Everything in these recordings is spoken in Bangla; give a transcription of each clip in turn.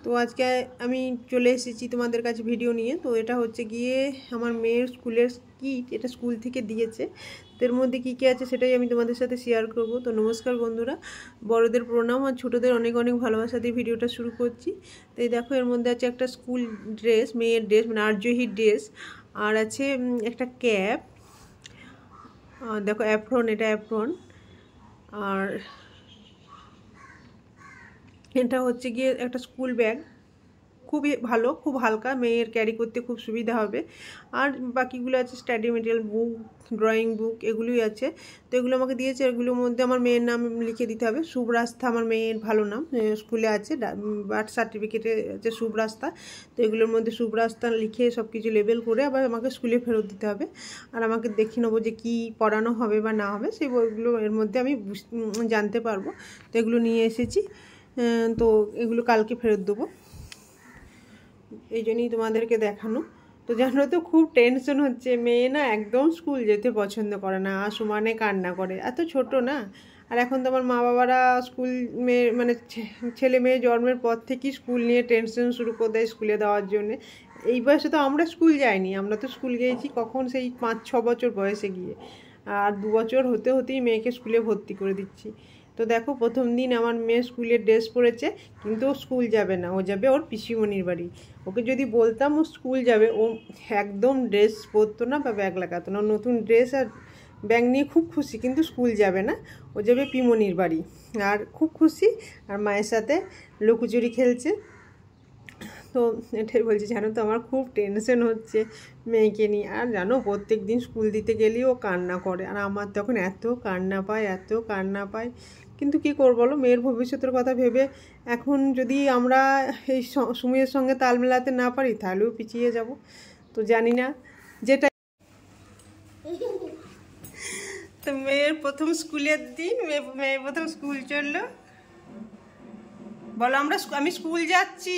তো আজকে আমি চলে এসেছি তোমাদের কাছে ভিডিও নিয়ে। তো এটা হচ্ছে গিয়ে আমার মেয়ের স্কুলের কিট, এটা স্কুল থেকে দিয়েছে। তো এর মধ্যে কী কী আছে সেটাই আমি তোমাদের সাথে শেয়ার করব। তো নমস্কার বন্ধুরা, বড়দের প্রণাম আর ছোটোদের অনেক অনেক ভালোবাসা দিয়ে ভিডিওটা শুরু করছি। তো এই দেখো, এর মধ্যে আছে একটা স্কুল ড্রেস, মেয়ের ড্রেস মানে আরজহি ড্রেস, আর আছে একটা ক্যাপ, দেখো অ্যাপ্রন, এটা অ্যাপ্রন, আর এটা হচ্ছে গিয়ে একটা স্কুল ব্যাগ, খুবই ভালো, খুব হালকা, মেয়ের ক্যারি করতে খুব সুবিধা হবে। আর বাকিগুলো আছে স্টাডি মেটেরিয়াল, বুক, ড্রয়িং বুক, এগুলোই আছে। তো এগুলো আমাকে দিয়েছে, এগুলোর মধ্যে আমার মেয়ের নাম লিখে দিতে হবে। শুভ রাস্তা আমার মেয়ের ভালো নাম, স্কুলে আছে, বার্থ সার্টিফিকেটে আছে শুভ রাস্তা। তো এগুলোর মধ্যে শুভ রাস্তা লিখে সব কিছু লেবেল করে আবার আমাকে স্কুলে ফেরত দিতে হবে। আর আমাকে দেখে নেবো যে কী পড়ানো হবে বা না হবে, সেই বইগুলো এর মধ্যে আমি জানতে পারবো। তো এগুলো নিয়ে এসেছি, তো এগুলো কালকে ফেরত দেবো, এই জন্যই তোমাদেরকে দেখানো। তো জানো তো, খুব টেনশন হচ্ছে, মেয়ে না একদম স্কুল যেতে পছন্দ করে না, সমানে কান্না করে, এত ছোট না। আর এখন তো আমার মা বাবারা স্কুল মেয়ে মানে ছেলে মেয়ে জন্মের পর থেকেই স্কুল নিয়ে টেনশন শুরু করে দেয় স্কুলে দেওয়ার জন্যে। এই বয়সে তো আমরা স্কুল যাইনি, আমরা তো স্কুল গিয়েছি কখন, সেই 5-6 বছর বয়সে গিয়ে, আর 2 বছর হতে হতেই মেয়েকে স্কুলে ভর্তি করে দিচ্ছি। তো দেখো, প্রথম দিন আমার মেয়ে স্কুলের ড্রেস পরেছে, কিন্তু ও স্কুল যাবে না, ও যাবে ওর পিসিমণির বাড়ি। ওকে যদি বলতাম ও স্কুল যাবে, ও একদম ড্রেস পরতো না বা ব্যাগ লাগাতো না। নতুন ড্রেস আর ব্যাগ নিয়ে খুব খুশি, কিন্তু স্কুল যাবে না, ও যাবে পিমনির বাড়ি। আর খুব খুশি, আর মায়ের সাথে লুকোচুরি খেলছে। তো এটাই বলছি, জানো তো আমার খুব টেনশন হচ্ছে মেয়েকে নিয়ে। আর জানো, প্রত্যেক দিন স্কুল দিতে গেলেই ও কান্না করে, আর আমার তখন এত কান্না পায়, এত কান্না পায়। কিন্তু কী করবো বলো, মেয়ের ভবিষ্যতের কথা ভেবে এখন যদি আমরা এই সময়ের সঙ্গে তাল মেলাতে না পারি, তাহলেও পিছিয়ে যাব। তো জানি না, যেটা তো মেয়ের প্রথম স্কুলের দিন, মেয়ে প্রথম স্কুল চললো। বলো, আমি স্কুল যাচ্ছি।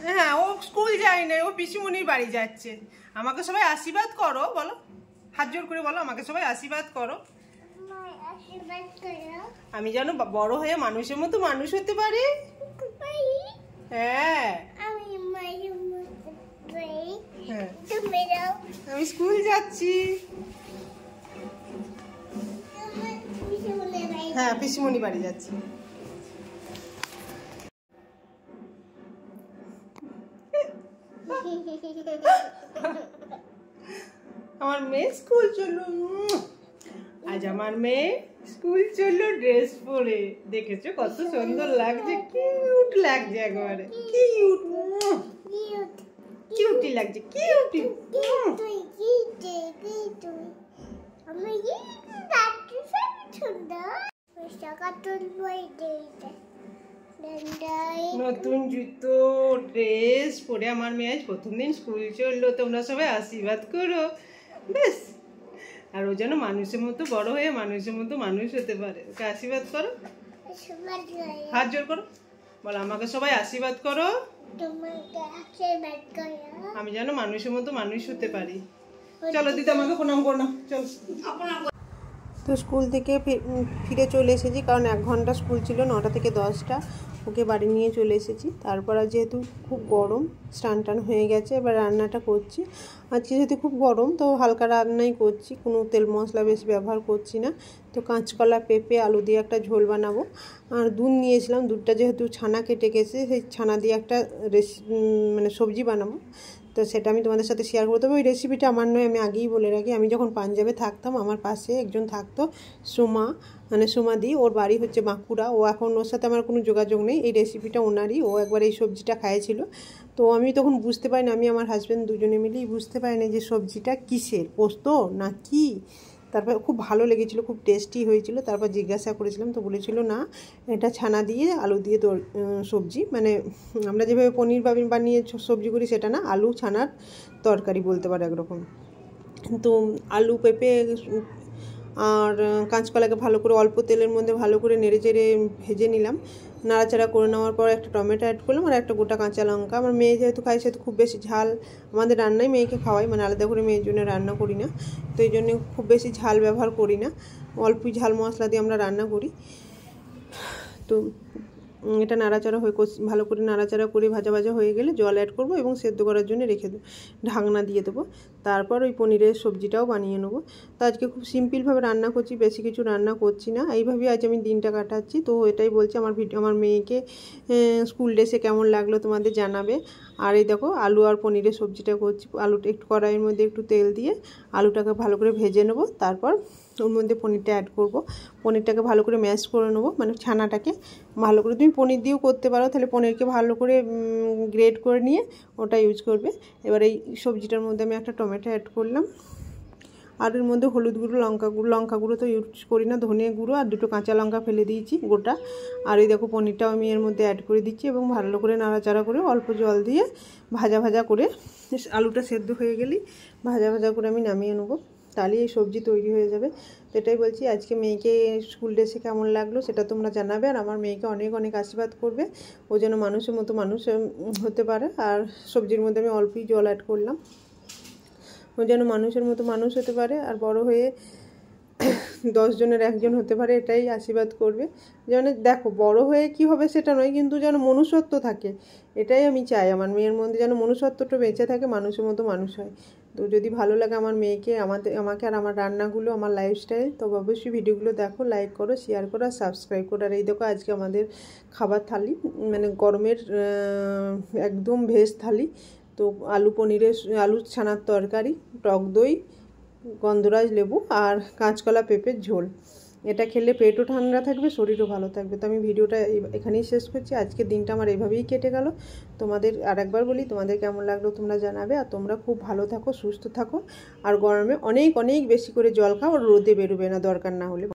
হ্যাঁ, ও স্কুল যায় না, ও পিসিমণির বাড়ি যাচ্ছে। আমাকে সবাই আশীর্বাদ করো, বলো, হাত জোর করে বলো, আমাকে সবাই আশীর্বাদ করো। আমি যেন বড় হয়ে মানুষের মতো মানুষ হতে পারি। হ্যাঁ, আমি স্কুল যাচ্ছি। হ্যাঁ, পিসিমণি বাড়ি যাচ্ছি। আমার মেয়ে স্কুল চললো, আজ আমার মেয়ে স্কুল চললো ড্রেস পরে, দেখেছো কত সুন্দর লাগছে, কিউট লাগছে, একেবারে কিউট, কিউটি লাগছে, কিউটি। নতুন জুতো, ড্রেস পরে আমার মেয়ে আজ প্রথম দিন স্কুল চললো। তোমরা সবাই আশীর্বাদ করো, বেশ। আর ও যেন মানুষের মতো বড় হয়ে মানুষের মতো মানুষ হতে পারে, ওকে আশীর্বাদ করো, হাত জোর করো, বলো, আমাকে সবাই আশীর্বাদ করো, আমি যেন মানুষের মতো মানুষ হতে পারি। চলো দিদি, আমাকে প্রণাম করো না, চলো। তো স্কুল থেকে ফিরে চলে এসেছি, কারণ 1 ঘন্টা স্কুল ছিল, 9টা থেকে 10টা। ওকে বাড়ি নিয়ে চলে এসেছি। তারপর আর যেহেতু খুব গরম, স্নান টান হয়ে গেছে, এবার রান্নাটা করছি। আজকে যেহেতু খুব গরম, তো হালকা রান্নাই করছি, কোনো তেল মশলা বেশি ব্যবহার করছি না। তো কাঁচকলা, পেঁপে, আলু দিয়ে একটা ঝোল বানাবো। আর দুধ নিয়েছিলাম, দুধটা যেহেতু ছানা কেটে গেছে, সেই ছানা দিয়ে একটা মানে সবজি বানাবো। তো সেটা আমি তোমাদের সাথে শেয়ার করতে হবে। ওই রেসিপিটা আমার নয়, আমি আগেই বলে রাখি, আমি যখন পাঞ্জাবে থাকতাম, আমার পাশে একজন থাকতো, সোমা, মানে সোমাদি, ওর বাড়ি হচ্ছে বাঁকুড়া। ও এখন, ওর সাথে আমার কোনো যোগাযোগ নেই, এই রেসিপিটা ওনারই। ও একবার এই সবজিটা খাইয়েছিল। তো আমি তখন বুঝতে পারিনি, আমি আমার হাজব্যান্ড দুজনে মিলেই বুঝতে পারিনি যে সবজিটা কিসের, পোস্ত না কি। তারপর খুব ভালো লেগেছিলো, খুব টেস্টি হয়েছিল। তারপর জিজ্ঞাসা করেছিলাম, তো বলেছিল না, এটা ছানা দিয়ে আলু দিয়ে সবজি, মানে আমরা যেভাবে পনির বানিয়ে সবজি করি সেটা না, আলু ছানার তরকারি বলতে পারো একরকম। তো আলু, পেঁপে আর কাঁচকলাকে ভালো করে অল্প তেলের মধ্যে ভালো করে নেড়ে চেড়ে ভেজে নিলাম। নাড়াচাড়া করে নেওয়ার পর একটা টমেটো অ্যাড করলাম, আর একটা গোটা কাঁচা লঙ্কা। আমার মেয়ে যেহেতু খায়, সেহেতু খুব বেশি ঝাল আমাদের রান্নায় মেয়েকে খাওয়াই, মানে আলাদা করে মেয়ের জন্য রান্না করি না। তো এই জন্য খুব বেশি ঝাল ব্যবহার করি না, অল্পই ঝাল মশলা দিয়ে আমরা রান্না করি। তো এটা নাড়াচাড়া হয়ে ভালো করে নাড়াচাড়া করে ভাজা ভাজা হয়ে গেলে জল অ্যাড করব এবং সেদ্ধ করার জন্য রেখে দেবো, ঢাকনা দিয়ে দেবো। তারপর ওই পনিরের সবজিটাও বানিয়ে নেবো। তো আজকে খুব সিম্পলভাবে রান্না করছি, বেশি কিছু রান্না করছি না, এইভাবেই আজ আমি দিনটা কাটাচ্ছি। তো এটাই বলছি, আমার মেয়েকে স্কুল ড্রেসে কেমন লাগলো তোমাদের জানাবে। আর এই দেখো আলু আর পনিরের সবজিটা করছি। আলুটা একটু কড়াইয়ের মধ্যে একটু তেল দিয়ে আলুটাকে ভালো করে ভেজে নেবো, তারপর ওর মধ্যে পনিরটা অ্যাড করব। পনিরটাকে ভালো করে ম্যাশ করে নেবো, মানে ছানাটাকে ভালো করে, তুমি পনির দিয়েও করতে পারো, তাহলে পনিরকে ভালো করে গ্রেট করে নিয়ে ওটা ইউজ করবে। এবার এই সবজিটার মধ্যে আমি একটা টমেটো অ্যাড করলাম, আর এর মধ্যে হলুদ গুঁড়ো, লঙ্কা গুঁড়ো তো ইউজ করি না, ধনে গুঁড়ো আর 2টো কাঁচা লঙ্কা ফেলে দিয়েছি গোটা। আর এই দেখো পনিরটাও আমি এর মধ্যে অ্যাড করে দিচ্ছি এবং ভালো করে নাড়াচাড়া করে অল্প জল দিয়ে ভাজা ভাজা করে, আলুটা সেদ্ধ হয়ে গেলেই ভাজা ভাজা করে আমি নামিয়ে নেবো, তাহলে এই সবজি তৈরি হয়ে যাবে। তো এটাই বলছি, আজকে মেয়েকে স্কুল ড্রেসে কেমন লাগলো সেটা তোমরা জানাবে। আর আমার মেয়েকে অনেক অনেক আশীর্বাদ করবে, ও যেন মানুষের মতো মানুষ হতে পারে। আর সবজির মধ্যে আমি অল্পই জল অ্যাড করলাম, ও যেন মানুষের মতো মানুষ হতে পারে আর বড় হয়ে 10 জনের একজন হতে পারে, এটাই আশীর্বাদ করবে। যেন দেখো বড় হয়ে কি হবে সেটা নয়, কিন্তু যেন মনুষ্যত্ব থাকে, এটাই আমি চাই। আমার মেয়ের মধ্যে যেন মনুষ্যত্বটা বেঁচে থাকে, মানুষের মতো মানুষ হয়। তো যদি ভালো লাগে আমার মেয়েকে, আমাকে আর আমার রান্নাগুলো, আমার লাইফস্টাইল, তো অবশ্যই ভিডিওগুলো দেখো, লাইক করো, শেয়ার করো আর সাবস্ক্রাইব করো। আর এই দেখো আজকে আমাদের খাবার থালি, মানে গরমের একদম ভেজ থালি। তো আলু ছানার তরকারি, টক দই, গন্ধরাজ লেবু আর কাঁচকলা পেঁপের ঝোল। এটা খেলে পেটও ঠান্ডা থাকবে, শরীরও ভালো থাকবে। তো আমি ভিডিওটা এখানেই শেষ করছি। আজকের দিনটা আমার এভাবেই কেটে গেল। তোমাদের আরেকবার বলি, তোমাদের কেমন লাগলো তোমরা জানাবে। আর তোমরা খুব ভালো থাকো, সুস্থ থাকো। আর গরমে অনেক অনেক বেশি করে জল খাও, আর রোদে বেরোবে না দরকার না হলে।